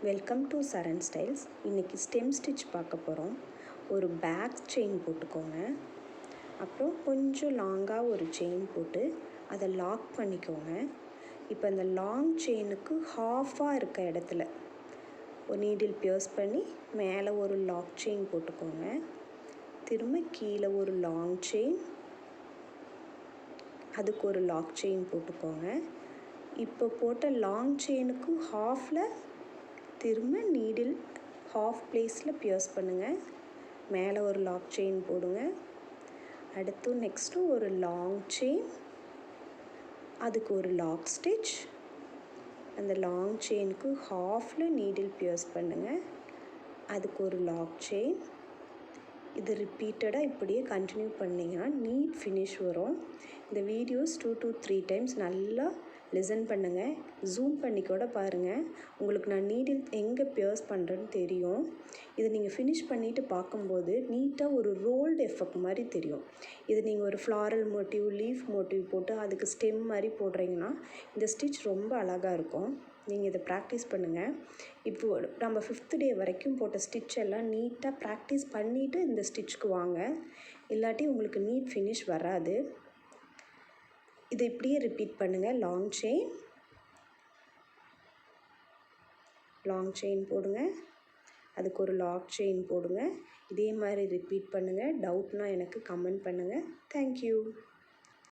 Welcome to Charan Styles. இன்றைக்கி stem stitch பார்க்க போகிறோம். ஒரு பேக் செயின் போட்டுக்கோங்க. அப்புறம் கொஞ்சம் லாங்காக ஒரு செயின் போட்டு அதை லாக் பண்ணிக்கோங்க. இப்போ இந்த லாங் செயினுக்கு ஹாஃபாக இருக்க இடத்துல ஒரு நீடில் பியர்ஸ் பண்ணி மேலே ஒரு லாக் செயின் போட்டுக்கோங்க. திரும்ப கீழே ஒரு லாங் செயின், அதுக்கு ஒரு லாக் செயின் போட்டுக்கோங்க. இப்போ போட்ட லாங் செயினுக்கு ஹாஃபில் திரும்ப நீடில் ஹாஃப் பிளேஸில் பியர்ஸ் பண்ணுங்கள். மேலே ஒரு லாக் செயின் போடுங்க. அடுத்து நெக்ஸ்ட்டு ஒரு லாங் செயின், அதுக்கு ஒரு லாக் ஸ்டிச். அந்த லாங் செயினுக்கு ஹாஃபில் நீடில் பியர்ஸ் பண்ணுங்கள். அதுக்கு ஒரு லாக் செயின். இது ரிப்பீட்டடாக இப்படியே கண்டினியூ பண்ணிங்கன்னா நீட் ஃபினிஷ் வரும். இந்த வீடியோஸ் 2 to 3 டைம்ஸ் நல்லா லிசன் பண்ணுங்கள். ஜூம் பண்ணி கூட பாருங்கள். உங்களுக்கு நான் நீடில் எங்கே பியர்ஸ் பண்ணுறேன்னு தெரியும். இதை நீங்கள் ஃபினிஷ் பண்ணிவிட்டு பார்க்கும்போது நீட்டாக ஒரு ரோல்டு எஃபெக்ட் மாதிரி தெரியும். இது நீங்கள் ஒரு ஃப்ளாரல் மோட்டிவ், லீஃப் மோட்டிவ் போட்டு அதுக்கு ஸ்டெம் மாதிரி போடுறீங்கன்னா இந்த ஸ்டிச் ரொம்ப அழகாக இருக்கும். நீங்கள் இதை ப்ராக்டிஸ் பண்ணுங்கள். இப்போது நம்ம 5th டே வரைக்கும் போட்ட ஸ்டிச் எல்லாம் நீட்டாக ப்ராக்டிஸ் பண்ணிவிட்டு இந்த ஸ்டிச்சுக்கு வாங்க. இல்லாட்டி உங்களுக்கு நீட் ஃபினிஷ் வராது. இதை இப்படியே ரிப்பீட் பண்ணுங்கள். லாங் செயின் போடுங்க. அதுக்கு ஒரு லாக் செயின் போடுங்க. இதே மாதிரி ரிப்பீட் பண்ணுங்கள். டவுட்னால் எனக்கு கமெண்ட் பண்ணுங்கள். தேங்க்யூ.